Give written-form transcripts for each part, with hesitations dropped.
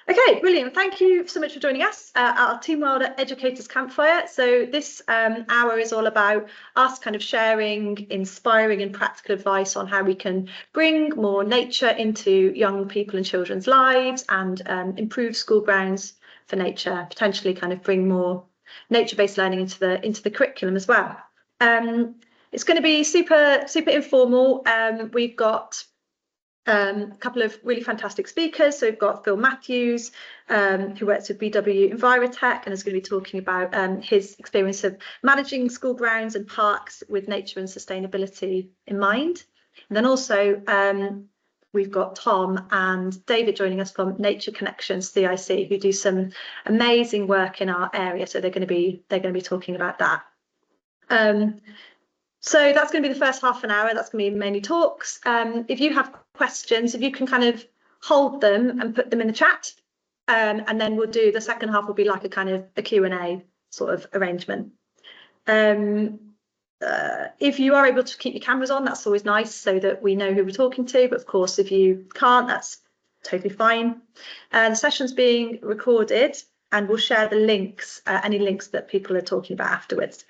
Okay, brilliant. Thank you so much for joining us at our Team Wilder Educators Campfire. So this hour is all about us kind of sharing inspiring and practical advice on how we can bring more nature into young people and children's lives and improve school grounds for nature, potentially kind of bring more nature-based learning into the curriculum as well. It's going to be super informal. We've got a couple of really fantastic speakers. So we've got Phil Matthews, who works with BW Enviortech and is going to be talking about his experience of managing school grounds and parks with nature and sustainability in mind. And then also we've got Tom and David joining us from Nature Connections CIC, who do some amazing work in our area. So they're going to be talking about that. So that's going to be the first half an hour. That's going to be mainly talks. If you have questions, if you can kind of hold them and put them in the chat, and then we'll do the second half will be like a kind of a Q&A sort of arrangement. If you are able to keep your cameras on, that's always nice so that we know who we're talking to. But of course, if you can't, that's totally fine. The session's being recorded and we'll share the links, any links that people are talking about afterwards.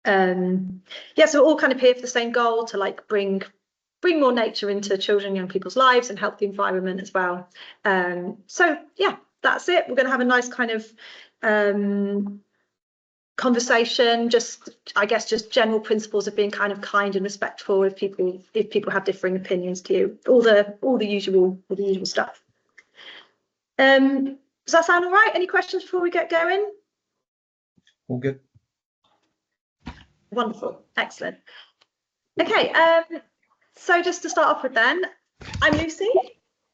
Yeah, so we're all kind of here for the same goal, to like bring more nature into children and young people's lives and help the environment as well. So yeah, that's it. We're going to have a nice kind of conversation, I guess just general principles of being kind of kind and respectful if people have differing opinions to you, all the usual stuff. Does that sound all right? Any questions before we get going? All good. Wonderful, excellent. Okay, so just to start off with then, I'm Lucy.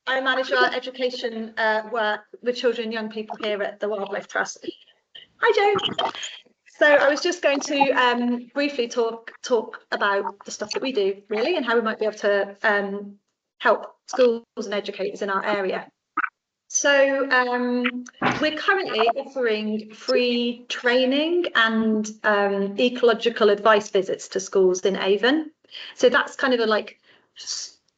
I manage our education work with children and young people here at the Wildlife Trust. Hi Joe. So I was just going to briefly talk about the stuff that we do really, and how we might be able to help schools and educators in our area. So we're currently offering free training and ecological advice visits to schools in Avon. So that's kind of a like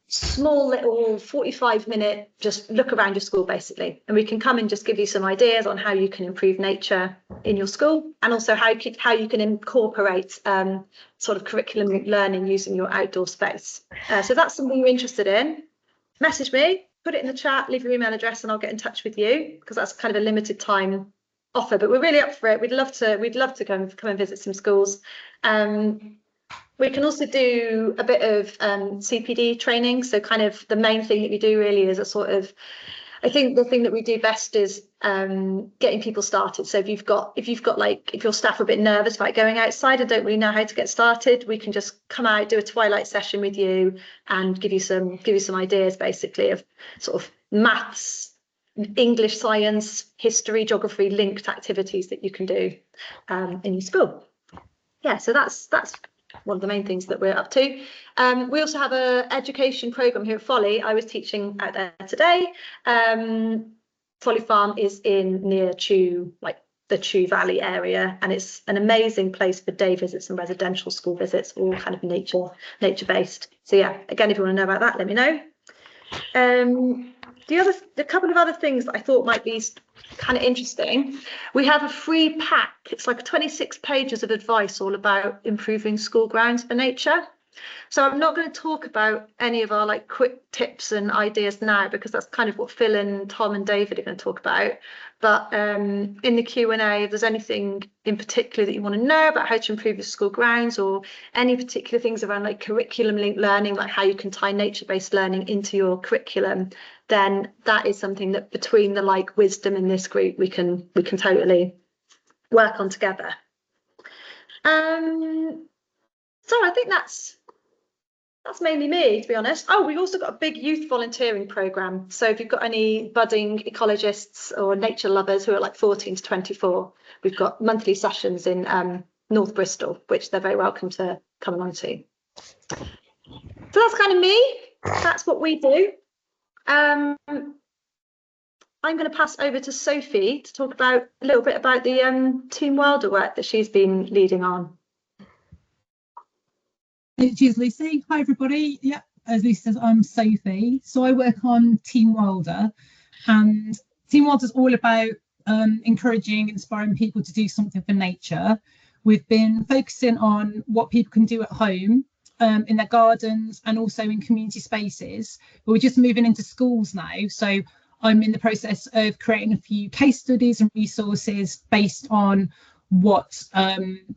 small little 45-minute just look around your school basically, and we can come and just give you some ideas on how you can improve nature in your school, and also how you can incorporate sort of curriculum learning using your outdoor space. So that's something you're interested in, message me. Put it in the chat, leave your email address, and I'll get in touch with you, because that's kind of a limited time offer. But we're really up for it. We'd love to come and visit some schools. We can also do a bit of CPD training. So kind of the main thing that we do really is a sort of, I think the thing that we do best is getting people started. So if your staff are a bit nervous about going outside and don't really know how to get started, we can just come out, do a twilight session with you, and give you some ideas basically of sort of maths, English, science, history, geography linked activities that you can do in your school. Yeah, so that's one of the main things that we're up to. We also have an education programme here at Folly. I was teaching out there today. Folly Farm is near Chew, like the Chew Valley area, and it's an amazing place for day visits and residential school visits, all kind of nature based. So yeah, again, if you want to know about that, let me know. The couple of other things that I thought might be kind of interesting. We have a free pack. It's like 26 pages of advice all about improving school grounds for nature. So I'm not going to talk about any of our like quick tips and ideas now, because that's kind of what Phil and Tom and David are going to talk about. But in the Q&A, if there's anything in particular that you want to know about how to improve your school grounds, or any particular things around like curriculum linked learning, like how you can tie nature-based learning into your curriculum, then that is something that between the like wisdom in this group we can totally work on together. So I think that's mainly me, to be honest. Oh, we've also got a big youth volunteering programme. So if you've got any budding ecologists or nature lovers who are like 14 to 24, we've got monthly sessions in North Bristol, which they're very welcome to come along to. So that's kind of me. That's what we do. I'm going to pass over to Sophie to talk about a little bit about the Team Wilder work that she's been leading on. Cheers, Lucy. Hi, everybody. Yeah, as Lucy says, I'm Sophie. So I work on Team Wilder, and Team Wilder is all about encouraging, inspiring people to do something for nature. We've been focusing on what people can do at home, in their gardens and also in community spaces. But we're just moving into schools now. So I'm in the process of creating a few case studies and resources based on what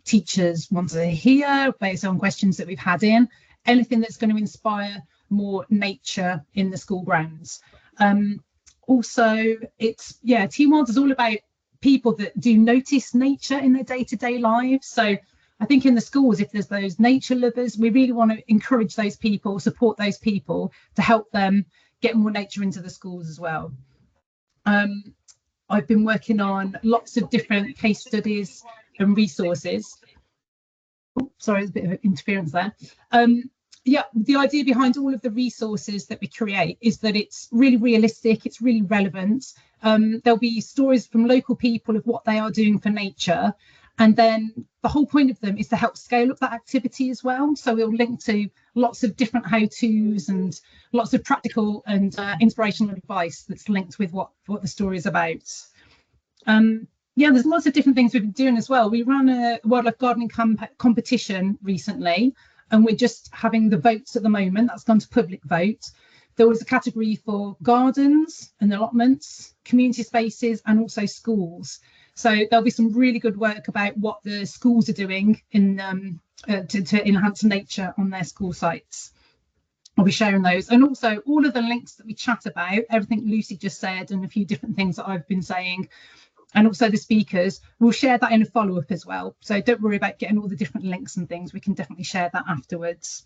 teachers want to hear, based on questions that we've had in, anything that's going to inspire more nature in the school grounds. Also, it's, Team Wilder is all about people that do notice nature in their day-to-day lives. So I think in the schools, if there's those nature lovers, we really want to encourage those people, support those people to help them get more nature into the schools as well. I've been working on lots of different case studies and resources. Oh, sorry, there's a bit of interference there. The idea behind all of the resources that we create is that it's really realistic, it's really relevant. There'll be stories from local people of what they are doing for nature. And then the whole point of them is to help scale up that activity as well. So we'll link to lots of different how-tos and lots of practical and inspirational advice that's linked with what the story is about. There's lots of different things we've been doing as well. We ran a wildlife gardening competition recently, and we're just having the votes at the moment. That's gone to public vote. There was a category for gardens and allotments, community spaces, and also schools. So there'll be some really good work about what the schools are doing in to enhance nature on their school sites. I'll be sharing those, and also all of the links that we chat about, everything Lucy just said and a few different things that I've been saying, and also the speakers, we'll share that in a follow-up as well. So don't worry about getting all the different links and things. We can definitely share that afterwards.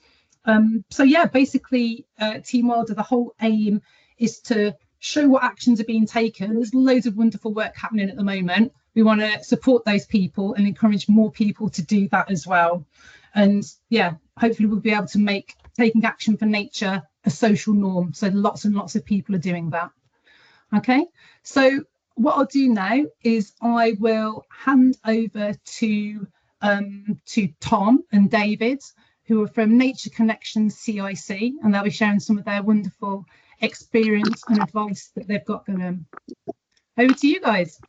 Basically, Team Wilder, the whole aim is to show what actions are being taken. There's loads of wonderful work happening at the moment. We want to support those people and encourage more people to do that as well. And hopefully we'll be able to make taking action for nature a social norm. So lots and lots of people are doing that. Okay, so what I'll do now is I will hand over to Tom and David, who are from Nature Connections CIC, and they'll be sharing some of their wonderful experience and advice that they've got going on. Over to you guys.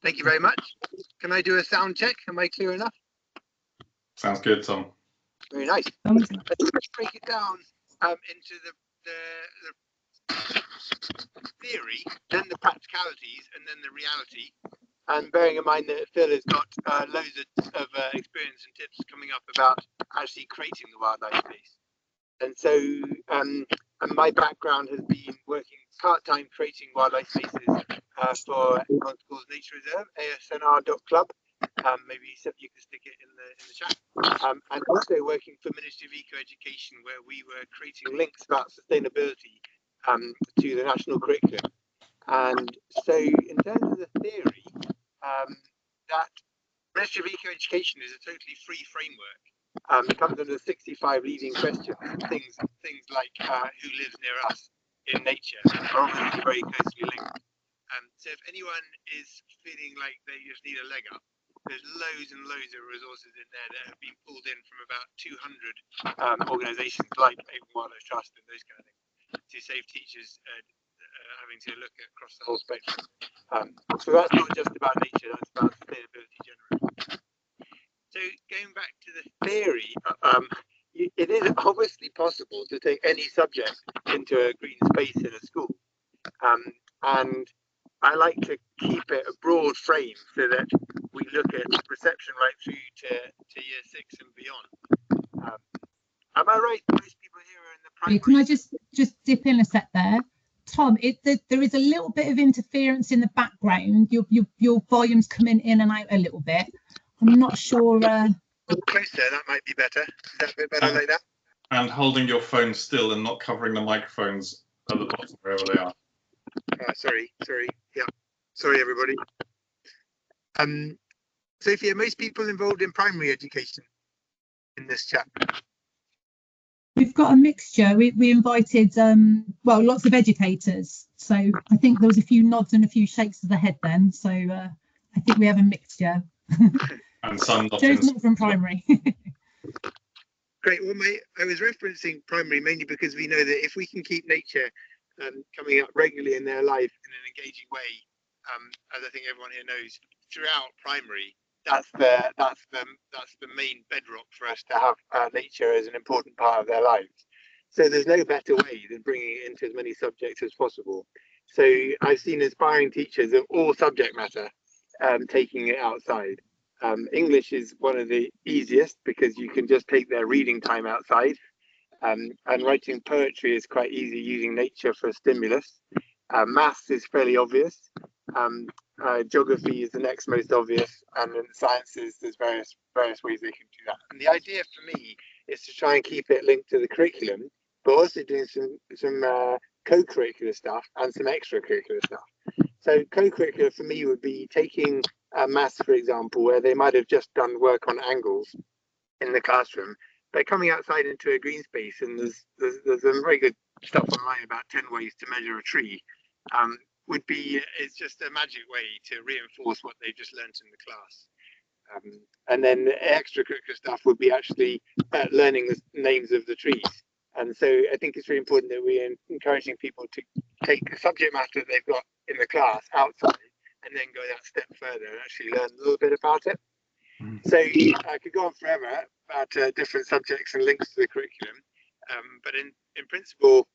Thank you very much. Can I do a sound check? Am I clear enough? Sounds good, Tom. Very nice. Let's break it down into the theory, then the practicalities, and then the reality. And bearing in mind that Phil has got loads of experience and tips coming up about actually creating the wildlife space. And so my background has been working part-time creating wildlife spaces for England Schools Nature Reserve, asnr.club. Maybe you can stick it in the chat. And also working for Ministry of Eco Education, where we were creating links about sustainability to the national curriculum. And so in terms of the theory, that Ministry of Eco Education is a totally free framework. It comes under 65 leading questions. Things like who lives near us in nature are obviously very closely linked. So if anyone is feeling like they just need a leg up, there's loads and loads of resources in there that have been pulled in from about 200 organisations like Open Wildlife Trust and those kind of things to save teachers having to look across the whole spectrum. So that's not just about nature, that's about sustainability generally. So going back to the theory, it is obviously possible to take any subject into a green space in a school. And I like to keep it a broad frame so that we look at reception right through to year 6 and beyond. Am I right? Most people here are in the primary. Can I just dip in a sec there? Tom, there is a little bit of interference in the background. Your volume's coming in and out a little bit. I'm not sure. Closer, that might be better. Is that a bit better like that? And holding your phone still and not covering the microphones at the bottom wherever they are. Sorry. Yeah. Sorry, everybody. Sophia, most people involved in primary education in this chat. We've got a mixture. We invited lots of educators. So I think there was a few nods and a few shakes of the head then. So I think we have a mixture. And some Joe's not from primary. Great. Well, I was referencing primary mainly because we know that if we can keep nature coming up regularly in their life in an engaging way, as I think everyone here knows, throughout primary, that's the main bedrock for us to have nature as an important part of their lives. So there's no better way than bringing it into as many subjects as possible. So I've seen inspiring teachers of all subject matter taking it outside. English is one of the easiest because you can just take their reading time outside. And writing poetry is quite easy using nature for a stimulus. Maths is fairly obvious. Geography is the next most obvious, and in sciences there's various ways they can do that. And the idea for me is to try and keep it linked to the curriculum, but also doing some co-curricular stuff and some extracurricular stuff. So co-curricular for me would be taking maths, for example, where they might have just done work on angles in the classroom, but coming outside into a green space, and there's some very good stuff online about 10 ways to measure a tree. It's just a magic way to reinforce what they've just learnt in the class. And then extracurricular stuff would be actually learning the names of the trees. And so I think it's really important that we're encouraging people to take the subject matter that they've got in the class outside and then go that step further and actually learn a little bit about it. So I could go on forever about different subjects and links to the curriculum. But in principle,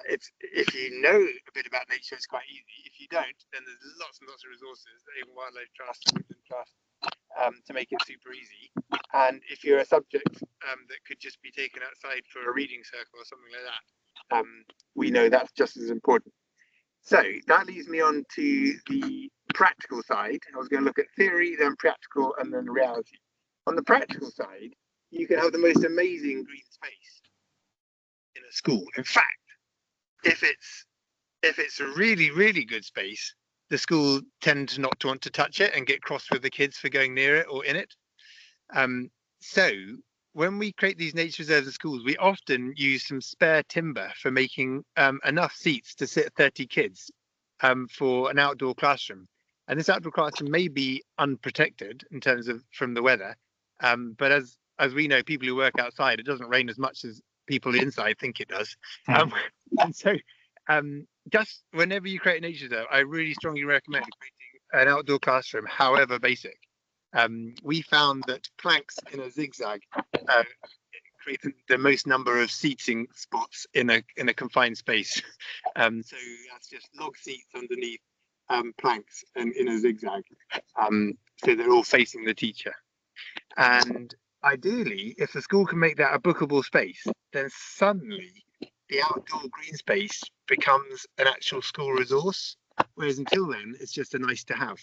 if you know a bit about nature, it's quite easy. If you don't, then there's lots and lots of resources, even Wildlife Trust and Woodland Trust, to make it super easy. And if you're a subject that could just be taken outside for a reading circle or something like that, we know that's just as important. So that leads me on to the practical side. I was going to look at theory, then practical, and then reality. On the practical side, you can have the most amazing green space in a school. In fact, if it's a really, really good space, the school tend not to want to touch it and get cross with the kids for going near it or in it. So when we create these nature reserves at schools, we often use some spare timber for making enough seats to sit 30 kids for an outdoor classroom. And this outdoor classroom may be unprotected in terms of from the weather, but as we know, people who work outside, it doesn't rain as much as people inside think it does. And so just whenever you create a nature reserve, I really strongly recommend creating an outdoor classroom, however basic. We found that planks in a zigzag created the most number of seating spots in a confined space. So that's just log seats underneath planks and in a zigzag. So they're all facing the teacher. And ideally, if the school can make that a bookable space, then suddenly the outdoor green space becomes an actual school resource, whereas until then, it's just a nice to have.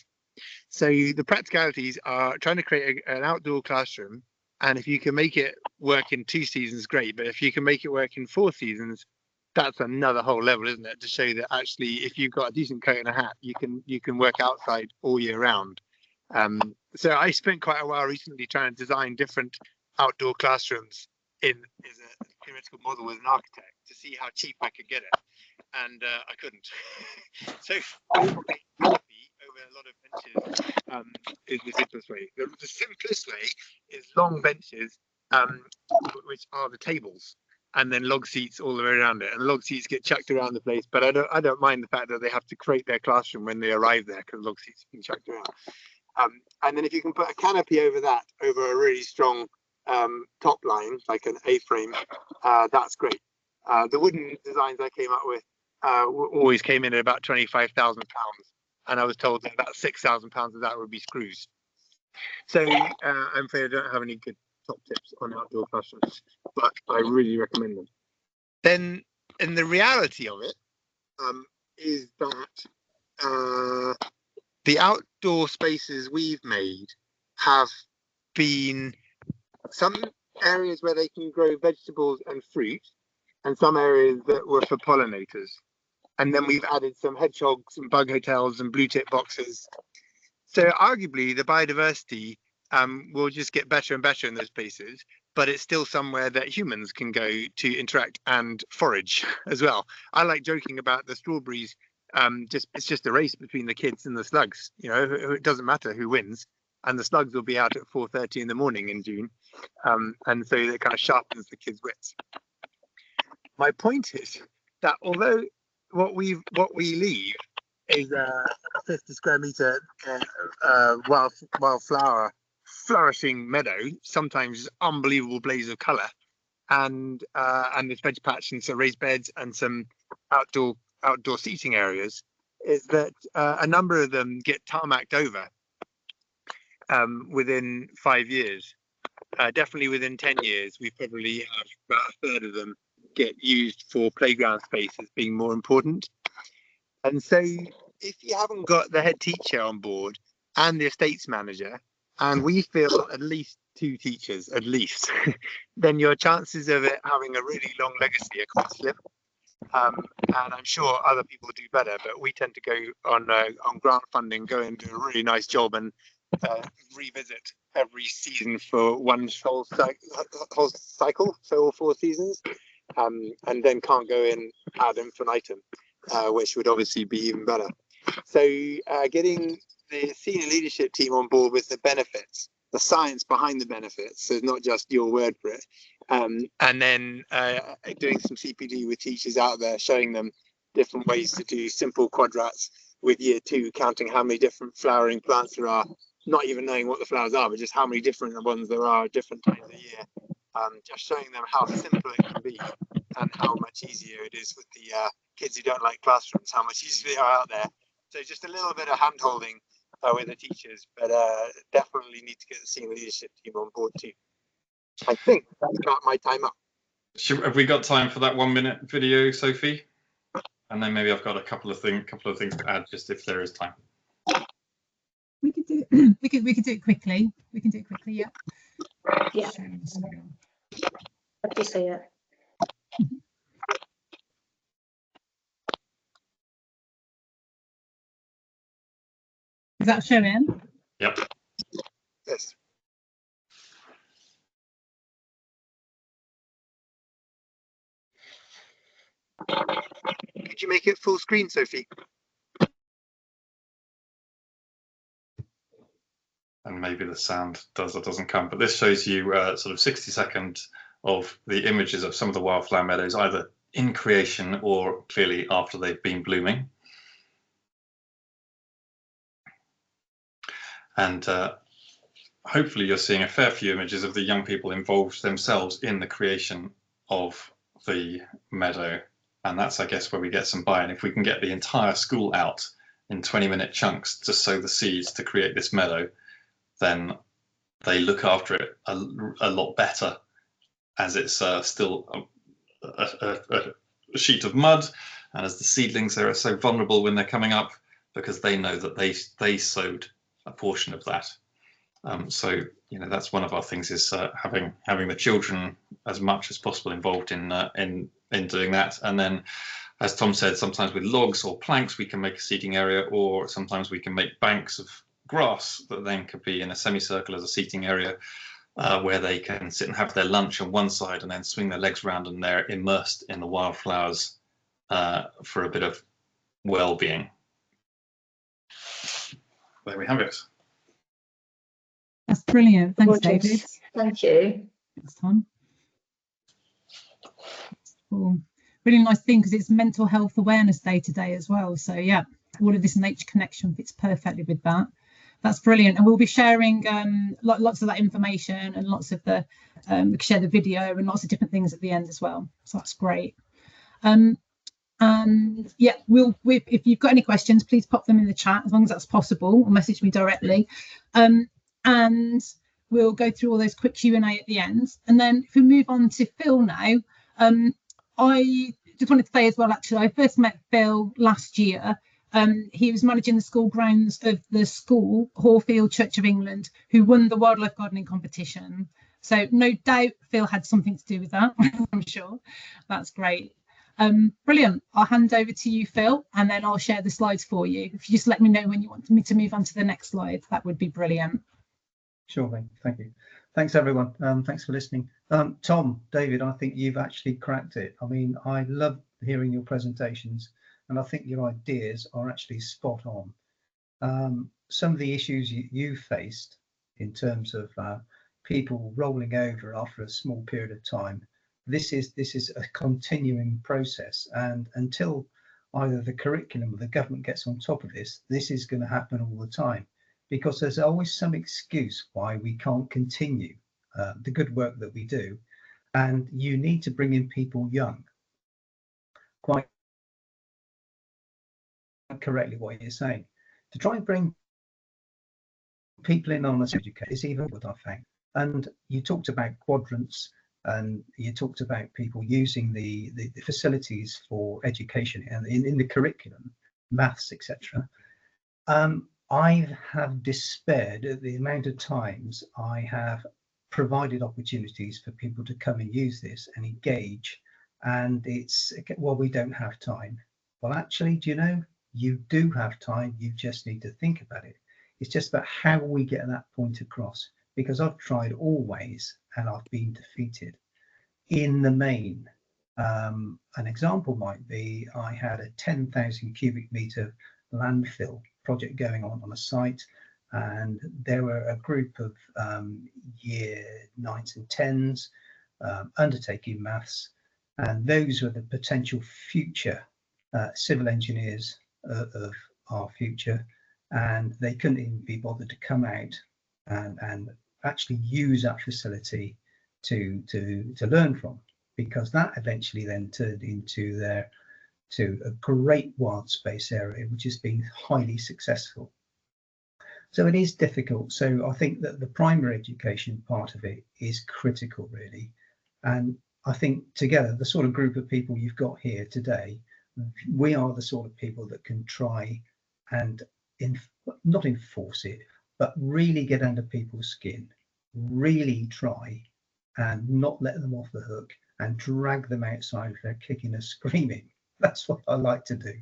So the practicalities are trying to create an outdoor classroom, and if you can make it work in 2 seasons, great, but if you can make it work in 4 seasons, that's another whole level, isn't it, to show that actually if you've got a decent coat and a hat, you can work outside all year round. So I spent quite a while recently trying to design different outdoor classrooms as a theoretical model with an architect to see how cheap I could get it, and I couldn't. So canopy over a lot of benches is the simplest way. The simplest way is long benches, which are the tables, and then log seats all the way around it. And log seats get chucked around the place, but I don't mind the fact that they have to create their classroom when they arrive there, because log seats can chucked around. And then if you can put a canopy over that, over a really strong top line, like an A-frame, that's great. The wooden designs I came up with always came in at about £25,000, and I was told that about £6,000 of that would be screws. So I'm afraid I don't have any good top tips on outdoor classrooms, but I really recommend them. Then, and the reality of it is that the outdoor spaces we've made have been some areas where they can grow vegetables and fruit, and some areas that were for pollinators. And then we've added some hedgehogs and bug hotels and blue tip boxes. So arguably the biodiversity will just get better and better in those places, but it's still somewhere that humans can go to interact and forage as well. I like joking about the strawberries. It's just a race between the kids and the slugs. You know, it doesn't matter who wins, and the slugs will be out at 4:30 in the morning in June, and so it kind of sharpens the kids' wits. My point is that although what we leave is a 50 square meter wildflower flourishing meadow, sometimes unbelievable blaze of colour, and this veg patch and some raised beds and some outdoor seating areas, is that a number of them get tarmacked over within 5 years. Definitely within 10 years, we probably have about a third of them get used for playground space as being more important. And so if you haven't got the head teacher on board and the estates manager, and we feel at least 2 teachers at least, then your chances of it having a really long legacy are quite slim. And I'm sure other people do better, but we tend to go on grant funding, go and do a really nice job and revisit every season for one whole cycle, so all 4 seasons, and then can't go in ad infinitum, which would obviously be even better. So getting the senior leadership team on board with the benefits, the science behind the benefits, so not just your word for it, and then doing some CPD with teachers out there, showing them different ways to do simple quadrats with year 2, counting how many different flowering plants there are, not even knowing what the flowers are, but just how many different ones there are at different times of year. Just showing them how simple it can be and how much easier it is with the kids who don't like classrooms, how much easier they are out there. So just a little bit of hand holding with the teachers, but definitely need to get the senior leadership team on board too. I think that's got my time up. Have we got time for that 1 minute video, Sophie? And then maybe I've got a couple of things to add, just if there is time. We could do we could do it quickly. We can do it quickly. Yeah. Yeah. Love to see it. Is that showing? Yep. Yes. Could you make it full screen, Sophie? And maybe the sound does or doesn't come, but this shows you sort of 60 seconds of the images of some of the wildflower meadows, either in creation or clearly after they've been blooming. And hopefully you're seeing a fair few images of the young people involved themselves in the creation of the meadow. And that's, I guess, where we get some buy-in. If we can get the entire school out in 20-minute chunks to sow the seeds to create this meadow, then they look after it a lot better, as it's still a sheet of mud, and as the seedlings, they are so vulnerable when they're coming up, because they know that they sowed a portion of that. So that's one of our things, is having the children as much as possible involved in doing that. And then, as Tom said, sometimes with logs or planks we can make a seating area, or sometimes we can make banks of grass that then could be in a semicircle as a seating area, where they can sit and have their lunch on one side and then swing their legs around, and they're immersed in the wildflowers for a bit of well-being. There we have it. That's brilliant. Thanks, Gorgeous. David. Thank you. Thanks, Tom. Cool. Really nice thing, because it's Mental Health Awareness Day today as well. So yeah, all of this nature connection fits perfectly with that. That's brilliant. And we'll be sharing lots of that information, and lots of the we can share the video and lots of different things at the end as well. So that's great. And yeah, if you've got any questions, please pop them in the chat, as long as that's possible, or message me directly. And we'll go through all those quick Q&A at the end. And then if we move on to Phil now, I just wanted to say as well, actually, I first met Phil last year. He was managing the school grounds of the school, Horfield Church of England, who won the wildlife gardening competition. So no doubt Phil had something to do with that, I'm sure. That's great. Brilliant. I'll hand over to you, Phil, and then I'll share the slides for you. If you just let me know when you want me to move on to the next slide, that would be brilliant. Sure thing. Thank you. Thanks, everyone. Thanks for listening. Tom, David, I think you've actually cracked it. I mean, I love hearing your presentations, and I think your ideas are actually spot on. Some of the issues you faced in terms of people rolling over after a small period of time this is a continuing process, and until either the curriculum or the government gets on top of this, this is going to happen all the time, because there's always some excuse why we can't continue the good work that we do. And you need to bring in people young. Quite correctly what you're saying. To try and bring people in on this education is even what I found. And you talked about quadrants, and you talked about people using the facilities for education and in the curriculum, maths, etc. I have despaired at the amount of times I have provided opportunities for people to come and use this and engage, and it's, well, we don't have time. Well, actually, do you know, you do have time, you just need to think about it. It's just about how we get that point across, because I've tried all ways and I've been defeated. In the main, an example might be, I had a 10,000 cubic meter landfill project going on a site, and there were a group of year 9s and 10s undertaking maths, and those were the potential future civil engineers of our future, and they couldn't even be bothered to come out and actually use that facility to learn from, because that eventually then turned into a great wild space area, which has been highly successful. So it is difficult. So I think that the primary education part of it is critical, really. And I think together, the sort of group of people you've got here today, we are the sort of people that can try and not enforce it, but really get under people's skin, really try and not let them off the hook and drag them outside if they're kicking and screaming. That's what I like to do.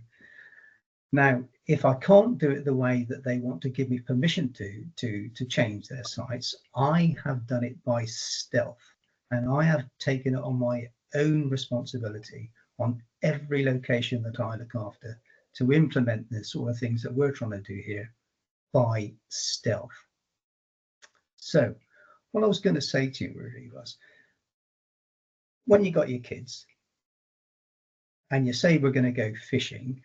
Now, if I can't do it the way that they want to give me permission to change their sites, I have done it by stealth, and I have taken it on my own responsibility on every location that I look after to implement the sort of things that we're trying to do here by stealth. So what I was going to say to you really was, when you got your kids and you say we're going to go fishing,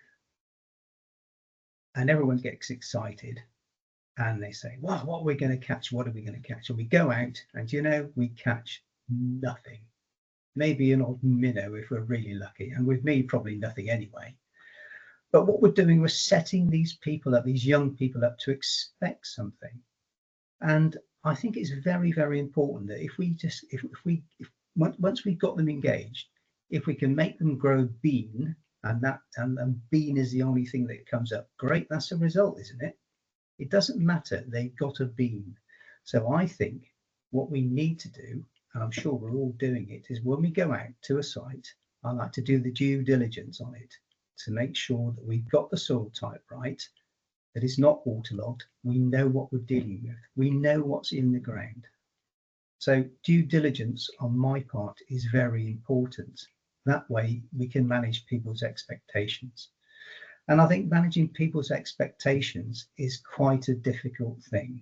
and everyone gets excited and they say, well, what are we going to catch? What are we going to catch? And we go out and, you know, we catch nothing. Maybe an odd minnow if we're really lucky. And with me, probably nothing anyway. But what we're doing, we're setting these people up, these young people up to expect something. And I think it's very, very important that once we've got them engaged, if we can make them grow bean, and bean is the only thing that comes up, great, that's a result, isn't it? It doesn't matter, they've got a bean. So I think what we need to do, and I'm sure we're all doing it, is when we go out to a site, I like to do the due diligence on it to make sure that we've got the soil type right, that it's not waterlogged, we know what we're dealing with, we know what's in the ground. So due diligence on my part is very important. That way we can manage people's expectations. And I think managing people's expectations is quite a difficult thing.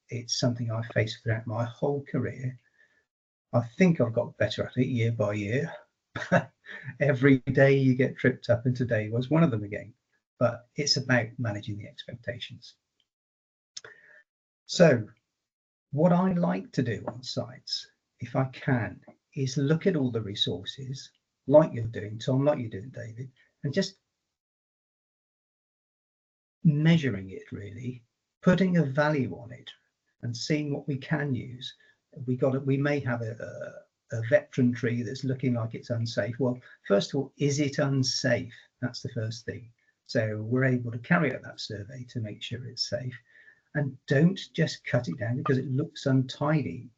It's something I've faced throughout my whole career. I think I've got better at it year by year. Every day you get tripped up, and today was one of them again. But it's about managing the expectations. So what I like to do on sites, if I can, is look at all the resources, like you're doing, Tom, like you're doing, David, and just measuring it, really, putting a value on it and seeing what we can use. We may have a veteran tree that's looking like it's unsafe. Well, first of all, is it unsafe? That's the first thing. So we're able to carry out that survey to make sure it's safe. And don't just cut it down because it looks untidy.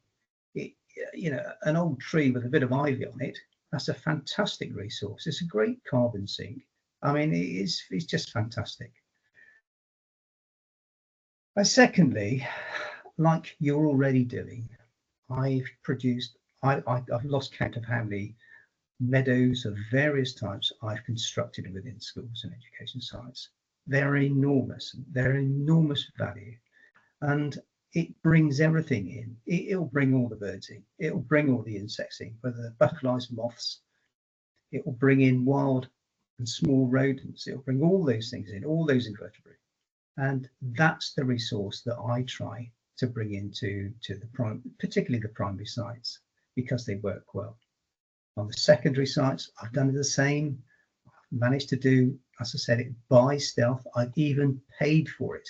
You know, an old tree with a bit of ivy on it, that's a fantastic resource. It's a great carbon sink. I mean, it's just fantastic. And secondly, like you're already doing, I've lost count of how many meadows of various types I've constructed within schools and education sites. They're enormous value. And it brings everything in. It'll bring all the birds in. It'll bring all the insects in, whether they're butterflies, moths. It will bring in wild and small rodents. It'll bring all those things in, all those invertebrates. And that's the resource that I try to bring into particularly the primary sites, because they work well. On the secondary sites, I've done the same. I've managed to do, as I said, it by stealth. I've even paid for it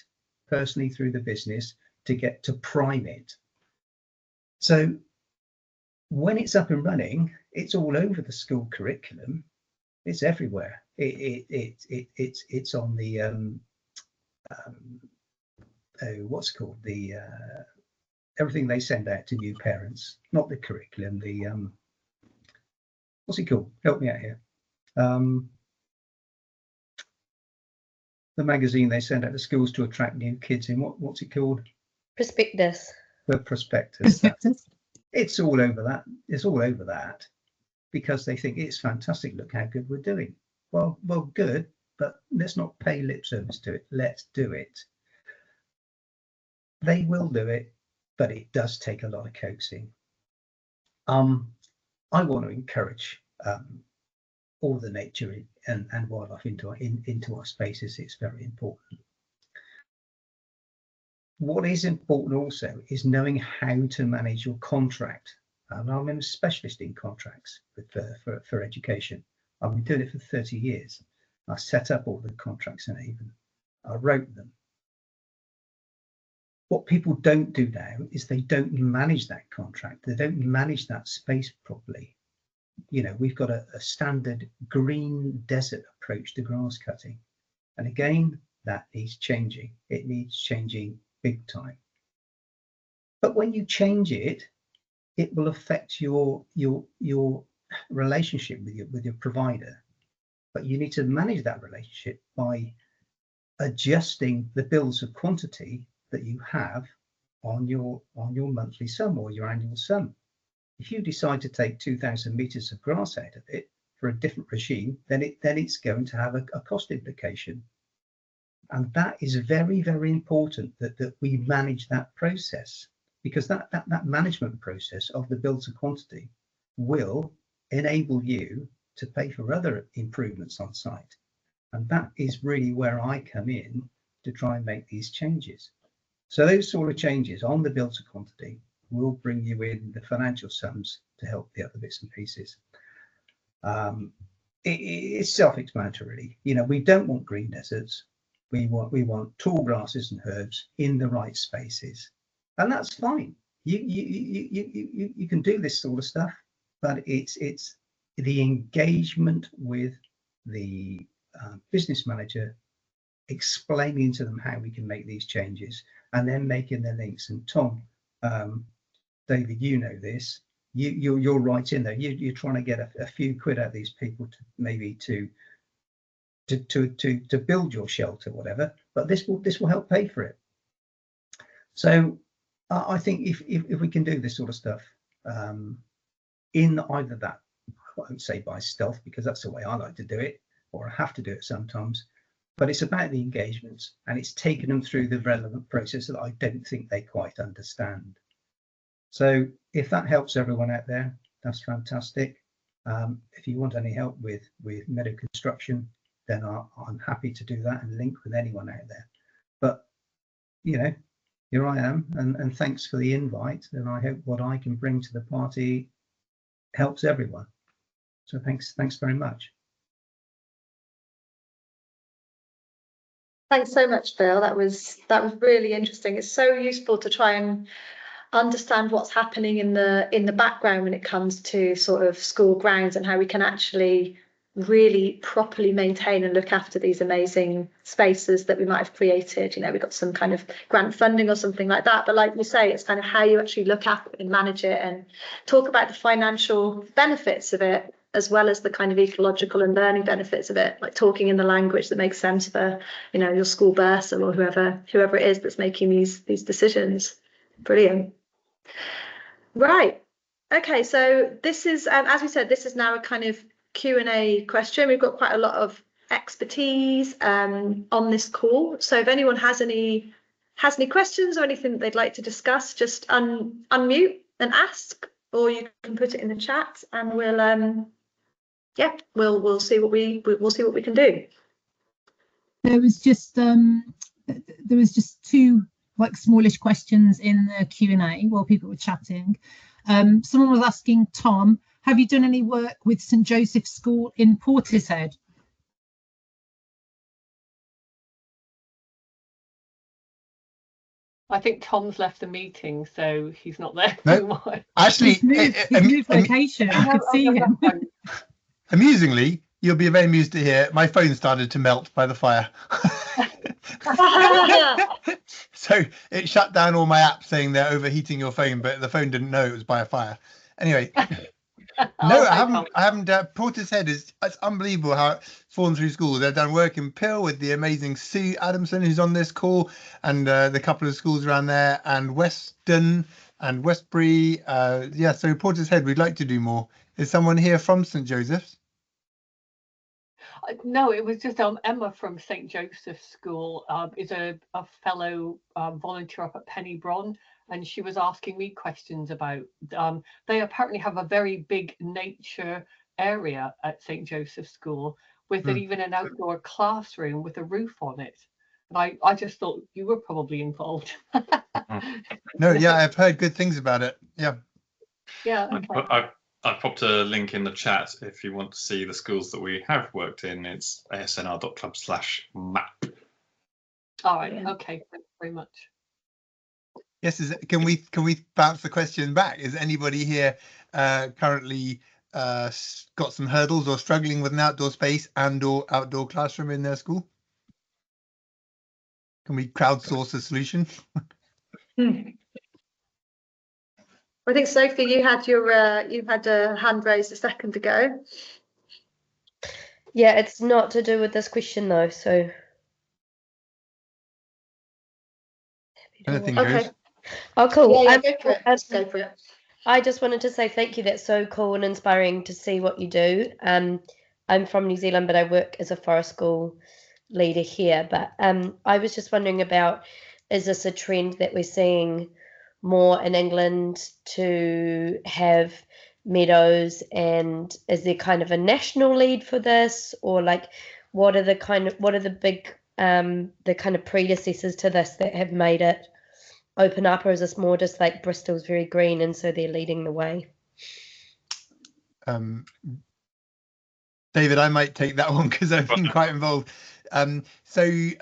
personally through the business to get to prime it. So when it's up and running, it's all over the school curriculum. It's everywhere. It's on the what's it called, the everything they send out to new parents, not the curriculum, the what's it called? Help me out here. The magazine they send out to schools to attract new kids in. What's it called? Prospectus. The prospectus. It's all over that. It's all over that, because they think it's fantastic. Look how good we're doing. Well, good, but let's not pay lip service to it. Let's do it. They will do it, but it does take a lot of coaxing. I want to encourage all the nature and wildlife into our spaces. It's very important. What is important also is knowing how to manage your contract. I'm a specialist in contracts for education. I've been doing it for 30 years. I set up all the contracts in Avon. I wrote them. What people don't do now is they don't manage that contract. They don't manage that space properly. You know, we've got a standard green desert approach to grass cutting. And again, that needs changing. It needs changing big time. But when you change it, it will affect your relationship with your provider. But you need to manage that relationship by adjusting the bills of quantity that you have on your monthly sum or your annual sum. If you decide to take 2,000 meters of grass out of it for a different regime, then it's going to have a cost implication. And that is very, very important that we manage that process, because that management process of the bills of quantity will enable you to pay for other improvements on site. And that is really where I come in to try and make these changes. So those sort of changes on the bills of quantity will bring you in the financial sums to help the other bits and pieces. It's self-explanatory, really. You know, we don't want green deserts. We want tall grasses and herbs in the right spaces, and that's fine. You can do this sort of stuff, but it's the engagement with the business manager, explaining to them how we can make these changes, and then making the links. And Tom, David, you know this. You're right in there. You're trying to get a few quid out of these people to maybe to build your shelter, whatever. But this will help pay for it. So I think if we can do this sort of stuff in either that, I won't say by stealth, because that's the way I like to do it, or I have to do it sometimes. But it's about the engagements, and it's taken them through the relevant process that I don't think they quite understand. So if that helps everyone out there, that's fantastic. If you want any help with meadow construction, then I'm happy to do that and link with anyone out there. But, you know, here I am, and thanks for the invite. And I hope what I can bring to the party helps everyone. So thanks very much. Thanks so much, Bill. That was really interesting. It's so useful to try and understand what's happening in the background when it comes to sort of school grounds, and how we can actually really properly maintain and look after these amazing spaces that we might have created. You know, we've got some kind of grant funding or something like that, but like you say, it's kind of how you actually look after it and manage it, and talk about the financial benefits of it, as well as the kind of ecological and learning benefits of it, like talking in the language that makes sense for, you know, your school bursar or whoever it is that's making these decisions. Brilliant. Right. Okay, so this is, as we said, this is now a kind of Q&A question. We've got quite a lot of expertise on this call. So if anyone has any has any questions or anything that they'd like to discuss, just unmute and ask, or you can put it in the chat, and we'll see what we can do. There was just two like smallish questions in the Q&A while people were chatting. Someone was asking Tom, have you done any work with St Joseph's School in Portishead? I think Tom's left the meeting, so he's not there No, anymore. actually, He's moved location. I could see him. Amusingly, you'll be very amused to hear my phone started to melt by the fire. So it shut down all my apps saying they're overheating your phone, but the phone didn't know it was by a fire. Anyway, no, I haven't. Portishead it's unbelievable how it's fallen through schools. They've done work in Pill with the amazing Sue Adamson, who's on this call, and the couple of schools around there, and Weston and Westbury. Yeah, so Portishead, we'd like to do more. Is someone here from St Joseph's? No, it was just Emma from St Joseph's School is a fellow volunteer up at Pennybron, and she was asking me questions about they apparently have a very big nature area at St Joseph's School with even an outdoor classroom with a roof on it. And I just thought you were probably involved. No, yeah, I've heard good things about it. Yeah. Yeah. Okay. I've popped a link in the chat if you want to see the schools that we have worked in. It's asnr.club/map. All right. Okay. Thanks very much. Yes. Can we bounce the question back? Is anybody here currently got some hurdles or struggling with an outdoor space and/or outdoor classroom in their school? Can we crowdsource a solution? I think Sophie, you had a hand raised a second ago. Yeah, it's not to do with this question though, so. Anything Okay. goes. Oh, cool. Yeah, go for it. Go for it. I just wanted to say thank you. That's so cool and inspiring to see what you do. I'm from New Zealand, but I work as a forest school leader here. But I was just wondering about, is this a trend that we're seeing more in England to have meadows, and is there kind of a national lead for this, or like what are the big the kind of predecessors to this that have made it open up, or is this more just like Bristol's very green and so they're leading the way? David, I might take that one because I've been quite involved. Sophie,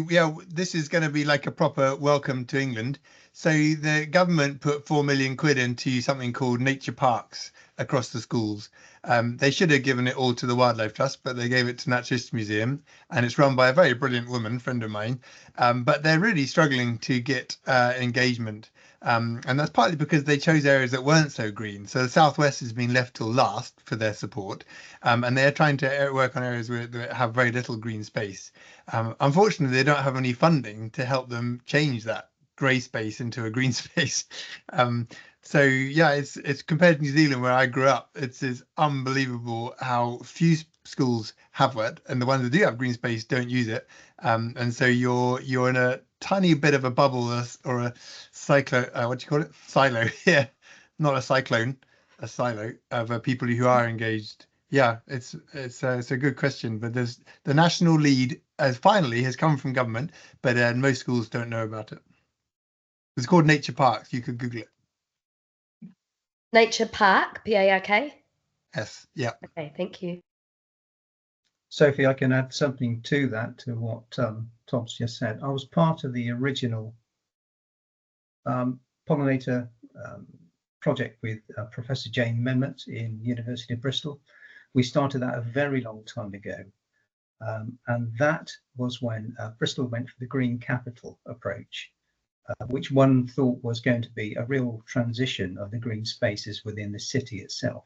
yeah, this is going to be like a proper welcome to England. So the government put 4 million quid into something called nature parks across the schools. They should have given it all to the Wildlife Trust, but they gave it to Natural History Museum, and it's run by a very brilliant woman, friend of mine. But they're really struggling to get engagement. And that's partly because they chose areas that weren't so green. So the Southwest has been left till last for their support. And they're trying to work on areas that have very little green space. Unfortunately, they don't have any funding to help them change that grey space into a green space. So yeah, it's compared to New Zealand where I grew up, it's unbelievable how few schools have it, and the ones that do have green space don't use it. And so you're in a tiny bit of a bubble or a cyclone, what do you call it? Silo. Yeah, not a cyclone, a silo of people who are engaged. Yeah, it's a good question, but there's the national lead has come from government, but most schools don't know about it. It's called Nature Parks. You could Google it. Nature Park, PARK? Yes, yeah. Okay, thank you. Sophie, I can add something to that, to what Tom's just said. I was part of the original pollinator project with Professor Jane Memmott in University of Bristol. We started that a very long time ago. And that was when Bristol went for the green capital approach, which one thought was going to be a real transition of the green spaces within the city itself.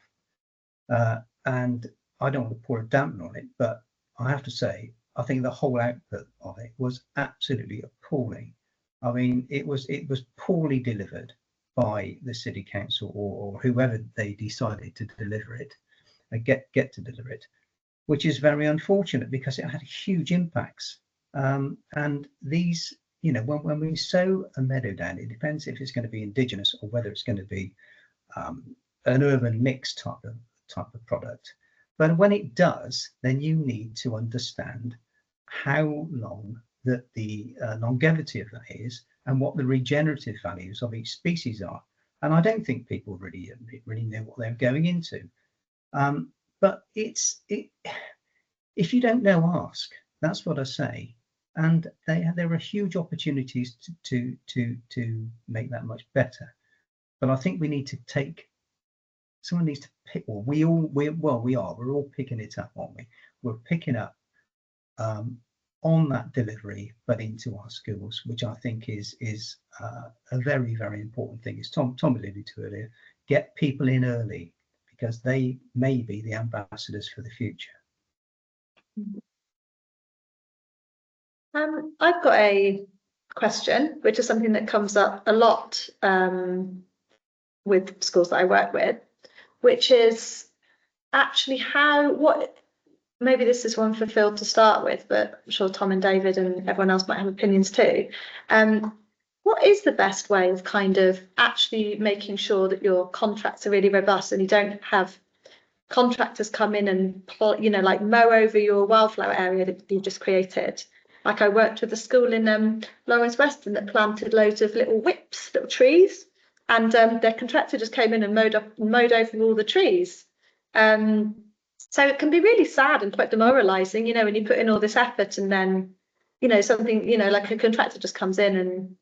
And I don't want to pour a dampener on it, but I have to say, I think the whole output of it was absolutely appalling. I mean, it was poorly delivered by the city council or whoever they decided to deliver it, get to deliver it, which is very unfortunate because it had huge impacts. And these you know, when we sow a meadow down, it depends if it's going to be indigenous or whether it's going to be an urban mix type of product. But when it does, then you need to understand how long that the longevity of that is and what the regenerative values of each species are. And I don't think people really know what they're going into. But if you don't know, ask. That's what I say. And there are huge opportunities to make that much better. But I think we need to someone needs to pick. Well, we're all picking it up, aren't we? We're picking up on that delivery, but into our schools, which I think is a very, very important thing. As Tom alluded to earlier, get people in early because they may be the ambassadors for the future. I've got a question, which is something that comes up a lot with schools that I work with, which is actually maybe this is one for Phil to start with, but I'm sure Tom and David and everyone else might have opinions too. What is the best way of kind of actually making sure that your contracts are really robust and you don't have contractors come in and, you know, like mow over your wildflower area that you've just created? Like I worked with a school in Lawrence Weston that planted loads of little little trees, and their contractor just came in and mowed over all the trees. So it can be really sad and quite demoralising, you know, when you put in all this effort and then, you know, something, you know, like a contractor just comes in and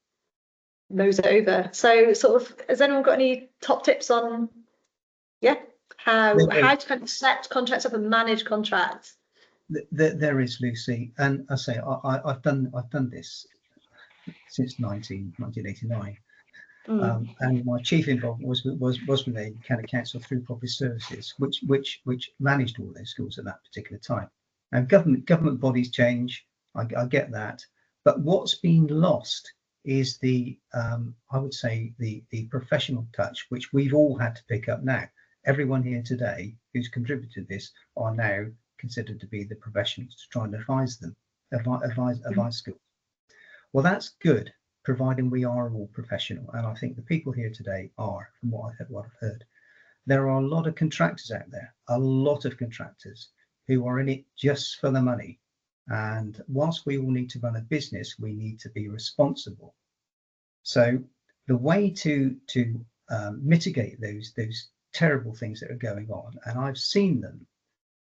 mows it over. So sort of, has anyone got any top tips on, how to kind of set contracts up and manage contracts? There is, Lucy, and I say I've done this since 1989, and my chief involvement was with the County Council through Property Services, which managed all those schools at that particular time. And government bodies change, I get that, but what's been lost is the I would say the professional touch, which we've all had to pick up now. Everyone here today who's contributed to this are now considered to be the professionals to try and advise schools. Well, that's good, providing we are all professional, and I think the people here today are, from what I've heard. There are a lot of contractors out there, a lot of contractors who are in it just for the money. And whilst we all need to run a business, we need to be responsible. So the way to mitigate those terrible things that are going on, and I've seen them,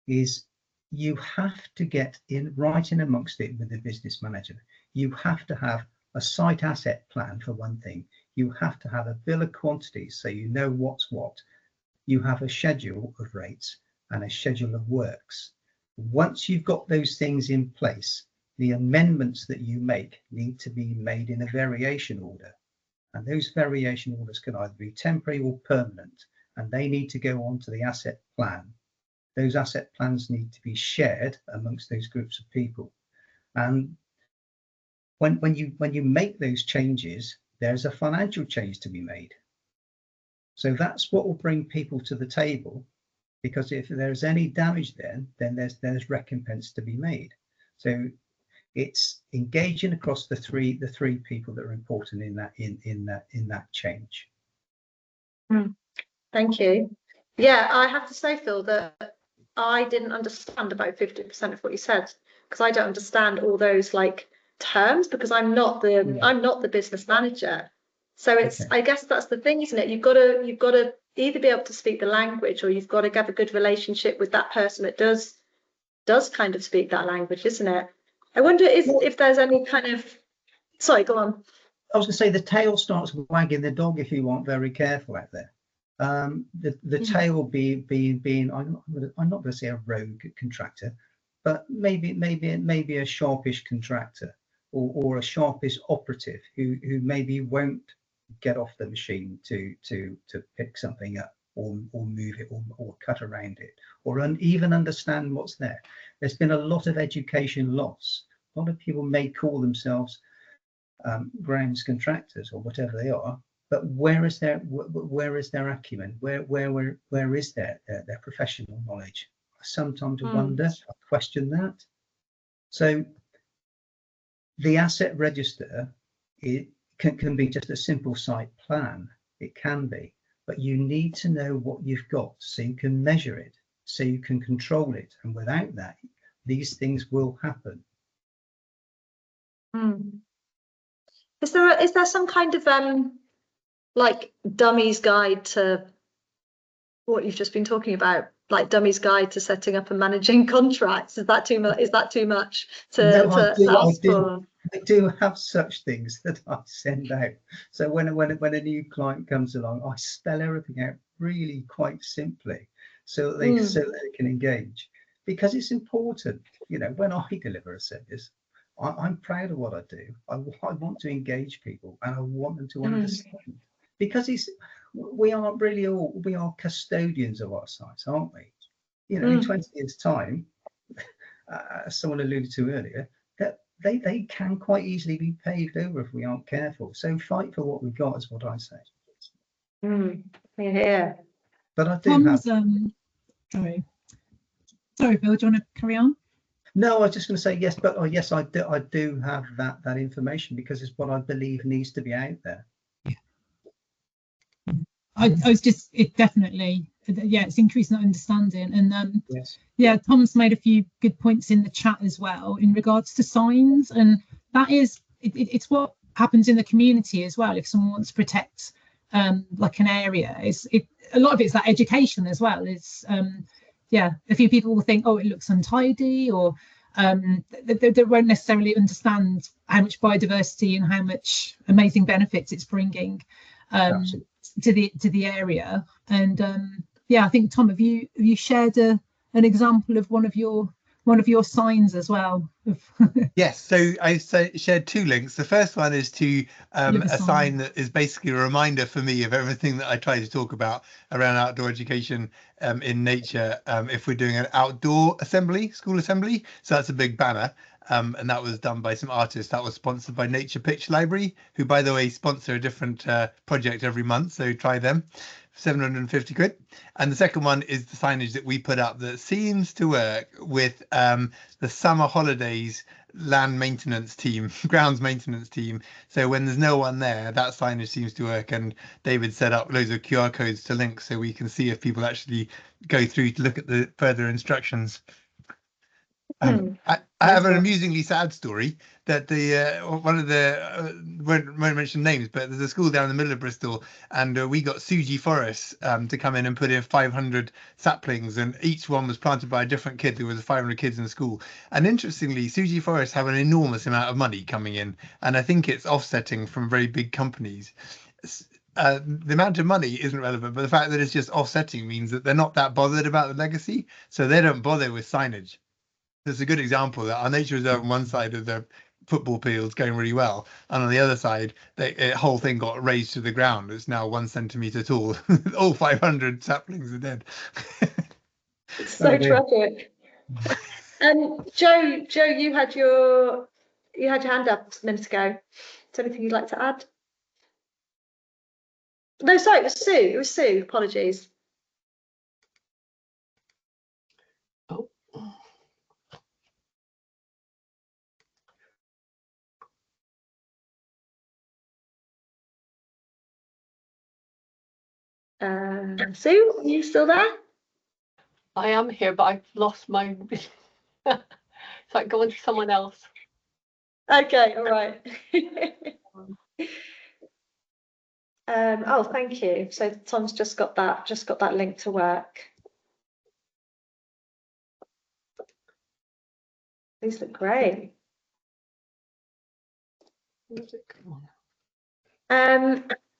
is you have to get right in amongst it with the business manager. You have to have a site asset plan for one thing. You have to have a bill of quantities so you know what's what. You have a schedule of rates and a schedule of works. Once you've got those things in place, the amendments that you make need to be made in a variation order. And those variation orders can either be temporary or permanent, and they need to go on to the asset plan. Those asset plans need to be shared amongst those groups of people. And when you make those changes, there's a financial change to be made. So that's what will bring people to the table, because if there's any damage then there's recompense to be made. So it's engaging across the three people that are important in that change. Thank you. Yeah, I have to say, Phil, that I didn't understand about 50% of what you said, because I don't understand all those like terms, because I'm not the business manager. So it's, okay. I guess that's the thing, isn't it? You've got to either be able to speak the language, or you've got to have a good relationship with that person that does kind of speak that language, isn't it? I wonder if there's any kind of, sorry, go on. I was going to say the tail starts wagging the dog if you aren't very careful out there. The tail being I'm not going to say a rogue contractor, but maybe a sharpish contractor or a sharpish operative who maybe won't get off the machine to pick something up or move it or cut around it or even understand what's there. There's been a lot of education loss. A lot of people may call themselves grounds contractors or whatever they are, but where is their acumen? Where is their professional knowledge? I sometimes wonder, I question that. So the asset register it can be just a simple site plan. It can be, but you need to know what you've got so you can measure it, so you can control it. And without that, these things will happen. Is there some kind of like dummies guide to what you've just been talking about, like dummies guide to setting up and managing contracts? Is that too much? Is that too much to ask for? I do have such things that I send out. So when a new client comes along, I spell everything out really quite simply so that they can engage, because it's important. You know, when I deliver a service, I'm proud of what I do. I want to engage people, and I want them to understand, because we are custodians of our sites, aren't we? You know, in 20 years' time, as someone alluded to earlier, that they can quite easily be paved over if we aren't careful. So fight for what we've got is what I say. Yeah. But I do have. Sorry, Phil, do you want to carry on? No, I was just going to say yes, but yes, I do have that information, because it's what I believe needs to be out there. I was just, it definitely, yeah, it's increasing that understanding. And yes. Yeah, Tom's made a few good points in the chat as well in regards to signs, and that is it's what happens in the community as well. If someone wants to protect like an area, a lot of it's that education as well. It's yeah, a few people will think, oh, it looks untidy, or they won't necessarily understand how much biodiversity and how much amazing benefits it's bringing to the area. And yeah, I think, Tom, have you shared an example of one of your signs as well? Yes, so I shared two links. The first one is to a sign that is basically a reminder for me of everything that I try to talk about around outdoor education in nature. If we're doing an outdoor school assembly, so that's a big banner. And that was done by some artists. That was sponsored by Nature Picture Library, who, by the way, sponsor a different project every month. So try them, 750 quid. And the second one is the signage that we put up that seems to work with the summer holidays land maintenance team, grounds maintenance team. So when there's no one there, that signage seems to work. And David set up loads of QR codes to link so we can see if people actually go through to look at the further instructions. I have an amusingly sad story that one of the won't mention names, but there's a school down in the middle of Bristol, and we got Suji Forest to come in and put in 500 saplings, and each one was planted by a different kid. There was 500 kids in the school, and interestingly, Suji Forest have an enormous amount of money coming in, and I think it's offsetting from very big companies. The amount of money isn't relevant, but the fact that it's just offsetting means that they're not that bothered about the legacy, so they don't bother with signage. There's a good example that our nature reserve on one side of the football field's going really well, and on the other side, the whole thing got raised to the ground. It's now 1 centimetre tall. All 500 saplings are dead. It's so tragic. Joe, you had your hand up a minute ago. Is there anything you'd like to add? No, sorry, it was Sue. It was Sue. Apologies. Oh. Sue, are you still there? I am here, but I've lost my. So I go on to someone else. Okay, all right. Oh, thank you. So Tom's just got that link to work. These look great.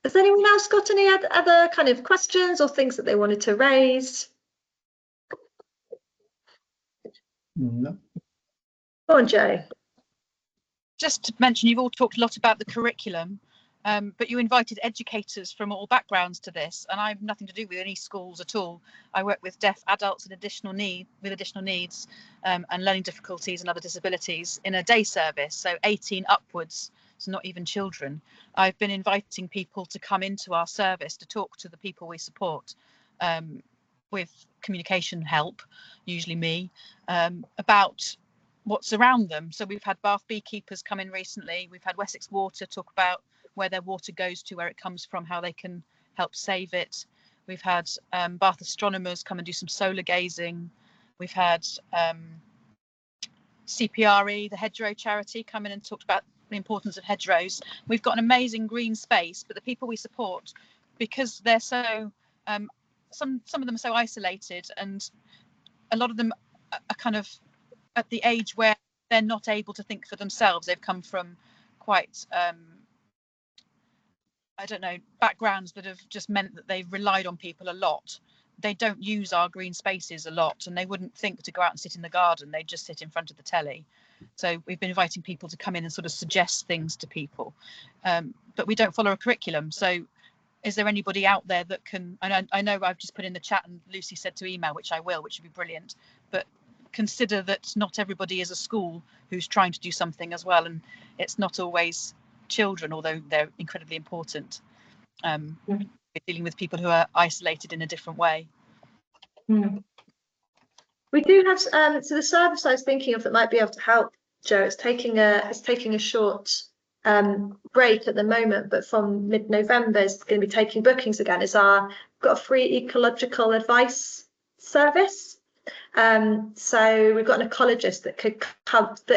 Has anyone else got any other kind of questions or things that they wanted to raise? No. Go on, Joe. Just to mention, you've all talked a lot about the curriculum, but you invited educators from all backgrounds to this, and I have nothing to do with any schools at all. I work with deaf adults with additional needs and learning difficulties and other disabilities in a day service, so 18 upwards, so not even children. I've been inviting people to come into our service to talk to the people we support with communication help, usually me, about what's around them. So we've had Bath beekeepers come in recently. We've had Wessex Water talk about where their water goes to, where it comes from, how they can help save it. We've had Bath astronomers come and do some solar gazing. We've had CPRE, the hedgerow charity, come in and talked about the importance of hedgerows. We've got an amazing green space, but the people we support, because they're so some of them are so isolated, and a lot of them are kind of at the age where they're not able to think for themselves. They've come from quite I don't know, backgrounds that have just meant that they've relied on people a lot. They don't use our green spaces a lot, and they wouldn't think to go out and sit in the garden. They'd just sit in front of the telly. So we've been inviting people to come in and sort of suggest things to people, but we don't follow a curriculum. So is there anybody out there that can, and I know I've just put in the chat and Lucy said to email, which I will, which would be brilliant, but consider that not everybody is a school who's trying to do something as well, and it's not always children, although they're incredibly important. We're dealing with people who are isolated in a different way. We do have so the service I was thinking of that might be able to help, Joe. It's taking a short break at the moment, but from mid-November it's going to be taking bookings again. We've got a free ecological advice service. So we've got an ecologist that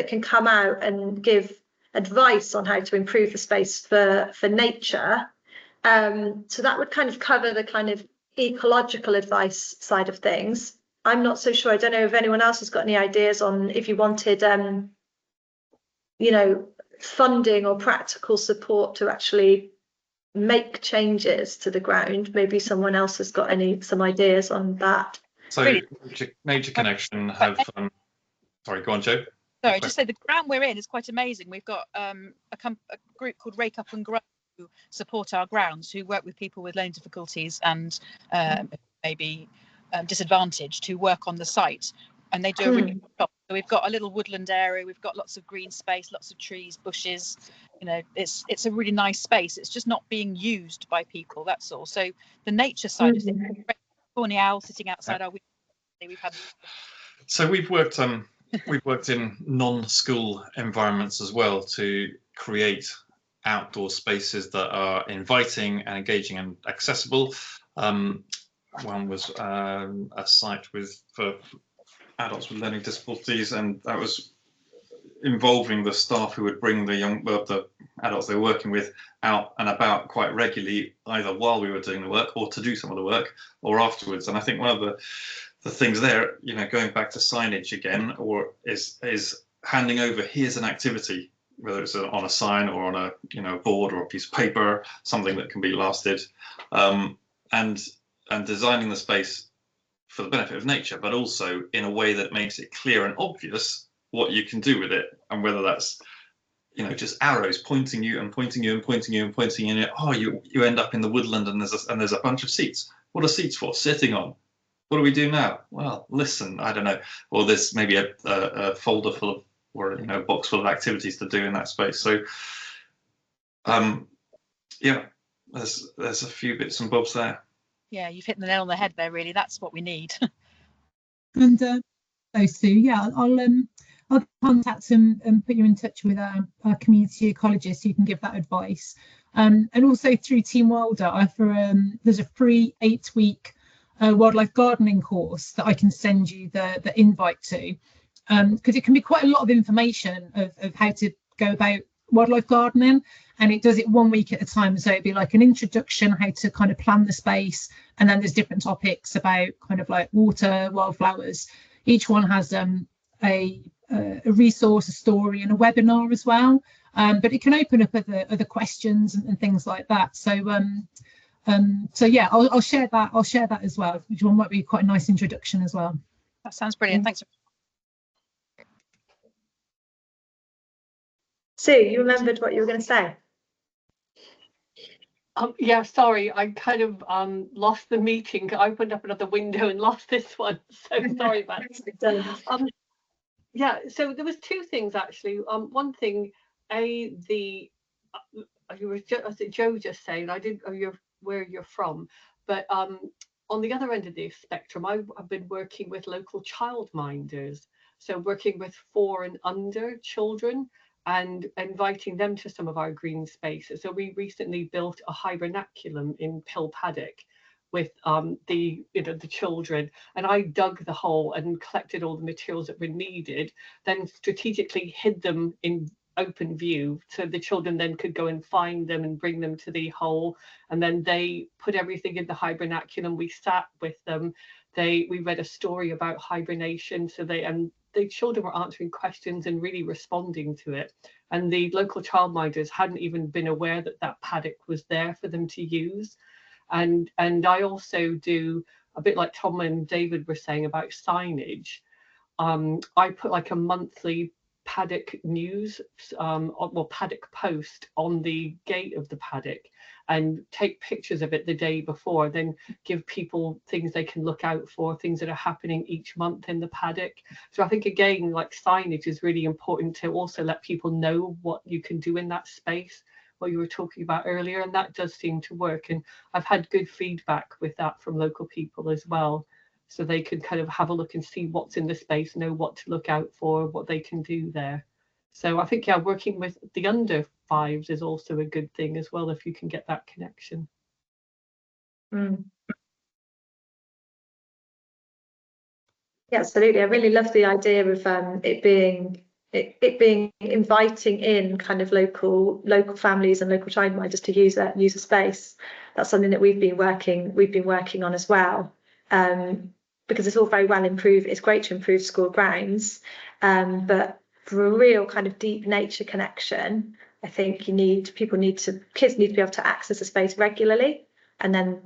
can come out and give advice on how to improve the space for nature. So that would kind of cover the kind of ecological advice side of things. I'm not so sure. I don't know if anyone else has got any ideas on if you wanted, you know, funding or practical support to actually make changes to the ground. Maybe someone else has got some ideas on that. So Nature Connection have sorry, go on, Joe. Sorry, just say the ground we're in is quite amazing. We've got a group called Rake Up and Grow who support our grounds, who work with people with learning difficulties and maybe disadvantaged, who work on the site, and they do a really good job. So we've got a little woodland area, we've got lots of green space, lots of trees, bushes. You know, it's a really nice space. It's just not being used by people, that's all. So the nature side of things, Corny owl sitting outside our window. We've had. So we've worked in non-school environments as well to create outdoor spaces that are inviting and engaging and accessible. One was a site for adults with learning difficulties, and that was involving the staff who would bring the adults they were working with out and about quite regularly, either while we were doing the work or to do some of the work or afterwards. And I think one of the things there, you know, going back to signage again, or is handing over, here's an activity, whether it's on a sign or on a board or a piece of paper, something that can be lasted, and designing the space for the benefit of nature, but also in a way that makes it clear and obvious what you can do with it, and whether that's, you know, just arrows pointing you and pointing you and pointing you and pointing you. Oh, you end up in the woodland and there's a bunch of seats. What are seats for? Sitting on. What do we do now? Well, listen, I don't know. Or there's maybe a folder full of, or a box full of activities to do in that space. So, yeah, there's a few bits and bobs there. Yeah, you've hit the nail on the head there. Really, that's what we need. And Sue, yeah, I'll contact and put you in touch with our community ecologist who can give that advice. And also through Team Wilder, there's a free 8-week wildlife gardening course that I can send you the invite to, because it can be quite a lot of information of how to go about wildlife gardening, and it does it 1 week at a time. So it'd be like an introduction, how to kind of plan the space, and then there's different topics about kind of like water, wildflowers. Each one has a resource, a story, and a webinar as well. But it can open up other questions and things like that. So yeah, I'll share that. I'll share that as well, which one might be quite a nice introduction as well. That sounds brilliant. Thanks. Sue, you remembered what you were going to say? Yeah, sorry, I kind of lost the meeting. I opened up another window and lost this one, so sorry about that. Yeah, so there was two things actually. One thing, Joe just saying, I didn't know where you're from, but on the other end of the spectrum, I've been working with local childminders, So working with 4 and under children and inviting them to some of our green spaces. So we recently built a hibernaculum in Pill Paddock with the children, and I dug the hole and collected all the materials that were needed, then strategically hid them in open view so the children then could go and find them and bring them to the hole, and then they put everything in the hibernaculum. We sat with them, we read a story about hibernation, so the children were answering questions and really responding to it, and the local childminders hadn't even been aware that that paddock was there for them to use. And I also do, a bit like Tom and David were saying about signage, I put like a monthly paddock news, paddock post on the gate of the paddock and take pictures of it the day before, then give people things they can look out for, things that are happening each month in the paddock. So I think, again, like signage is really important to also let people know what you can do in that space, what you were talking about earlier, and that does seem to work. And I've had good feedback with that from local people as well, so they can kind of have a look and see what's in the space, know what to look out for, what they can do there. So I think, yeah, working with the under 5s is also a good thing as well, if you can get that connection. Mm. Yeah, absolutely. I really love the idea of it being inviting in kind of local families and local childminders to use a space. That's something that we've been working on as well. Because it's all very well improved. It's great to improve school grounds, but for a real kind of deep nature connection, I think kids need to be able to access a space regularly, and then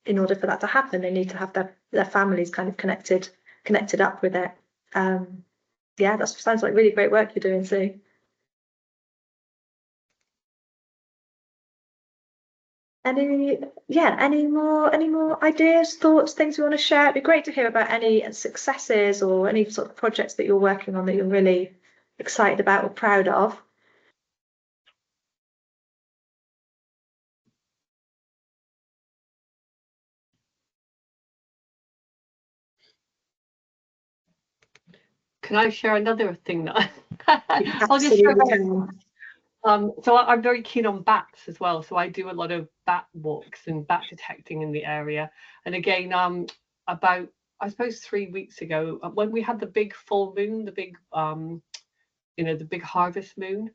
in order for that to happen, they need to have their families kind of connected up with it. Yeah, that sounds like really great work you're doing, Sue. Any more ideas, thoughts, things we want to share? It'd be great to hear about any successes or any sort of projects that you're working on that you're really excited about or proud of. Can I share another thing that I'll just share so I'm very keen on bats as well, so I do a lot of bat walks and bat detecting in the area. And again, about, I suppose, 3 weeks ago, when we had the big full moon, the big the big harvest moon,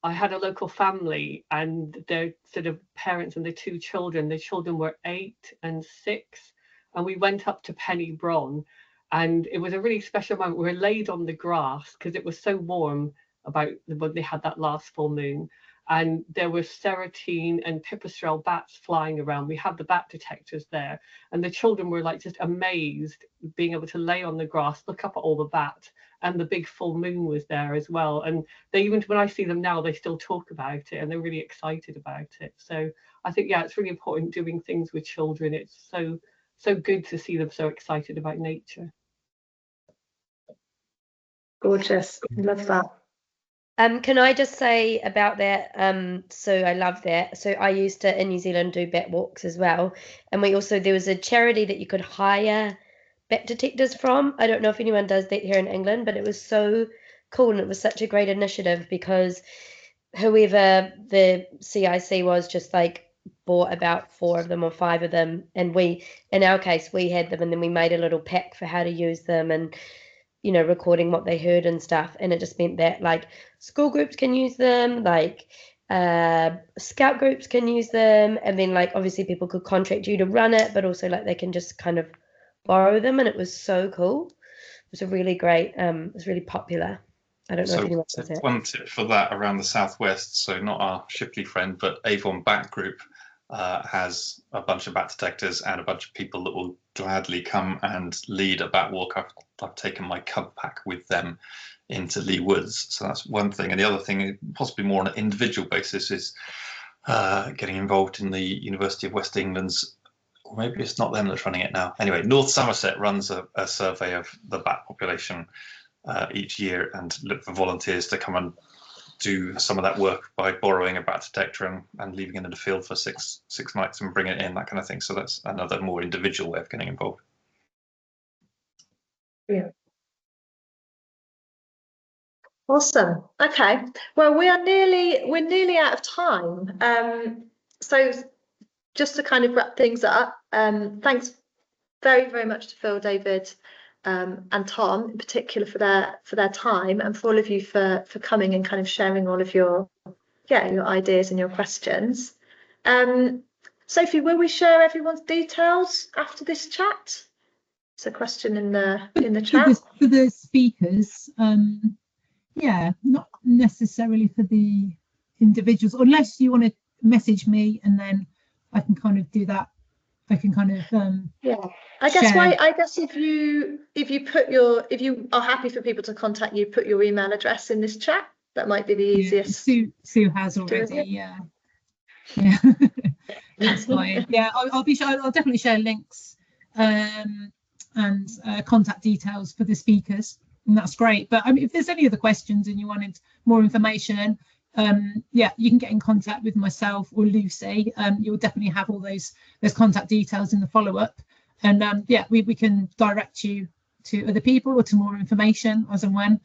I had a local family and their sort of parents and their 2 children. The children were 8 and 6, and we went up to Pennybron, and it was a really special moment. We were laid on the grass because it was so warm about when they had that last full moon, and there were serotine and pipistrelle bats flying around. We had the bat detectors there, and the children were like just amazed being able to lay on the grass, look up at all the bats, and the big full moon was there as well. And they, even when I see them now, they still talk about it and they're really excited about it. So I think, yeah, it's really important doing things with children. It's so good to see them so excited about nature. Gorgeous, love that. Can I just say about that? So I love that. So I used to in New Zealand do bat walks as well, and there was a charity that you could hire bat detectors from. I don't know if anyone does that here in England, but it was so cool, and it was such a great initiative because whoever the CIC was just like bought about 4 of them or 5 of them, and in our case we had them, and then we made a little pack for how to use them, and recording what they heard and stuff. And it just meant that like school groups can use them, like scout groups can use them, and then like obviously people could contract you to run it, but also like they can just kind of borrow them. And it was so cool. It was a really great it was really popular. I don't know if anyone does it. One tip for that around the southwest, so not our Shipley friend, but Avon Bat Group has a bunch of bat detectors and a bunch of people that will gladly come and lead a bat walk. I've taken my cub pack with them into Lee Woods, so that's one thing. And the other thing, possibly more on an individual basis, is getting involved in the University of West England's, or maybe it's not them that's running it now. Anyway, North Somerset runs a survey of the bat population each year and look for volunteers to come and do some of that work by borrowing a bat detector and leaving it in the field for six nights and bring it in, that kind of thing. So that's another more individual way of getting involved. Yeah. Awesome. Okay. Well, we're nearly out of time. So just to kind of wrap things up, thanks very, very much to Phil, David, and Tom in particular for their time, and for all of you for coming and kind of sharing all of your ideas and your questions. Sophie, will we share everyone's details after this chat? It's a question in the chat. For the speakers, yeah, not necessarily for the individuals, unless you want to message me and then I can kind of do that. I can kind of yeah. I guess if you are happy for people to contact you, put your email address in this chat. That might be the easiest. Sue has already. Yeah. That's fine. Yeah, I'll definitely share links and contact details for the speakers, and that's great. But I mean, if there's any other questions and you wanted more information, yeah, you can get in contact with myself or Lucy. You'll definitely have all those contact details in the follow-up, and yeah, we can direct you to other people or to more information as and when.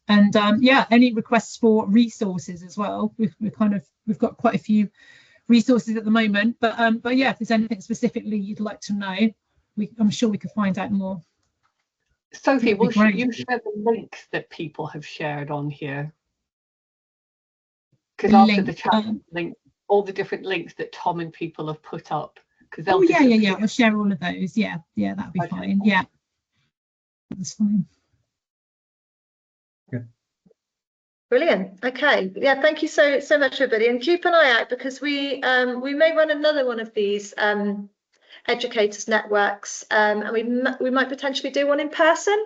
And yeah, any requests for resources as well. We've got quite a few resources at the moment, but yeah, if there's anything specifically you'd like to know, I'm sure we could find out more. Sophie, will you share the links that people have shared on here? Because after the chat, link all the different links that Tom and people have put up. Oh yeah. I'll share all of those. Yeah, that'd be fine. Yeah, that's fine. Good. Brilliant. Okay. Yeah. Thank you so much, everybody, and keep an eye out because we may run another one of these educators networks, and we might potentially do one in person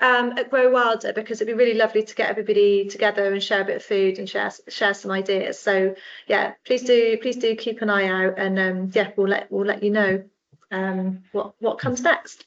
at Grow Wilder, because it'd be really lovely to get everybody together and share a bit of food and share some ideas. So yeah, please do keep an eye out, and yeah, we'll let you know what comes next.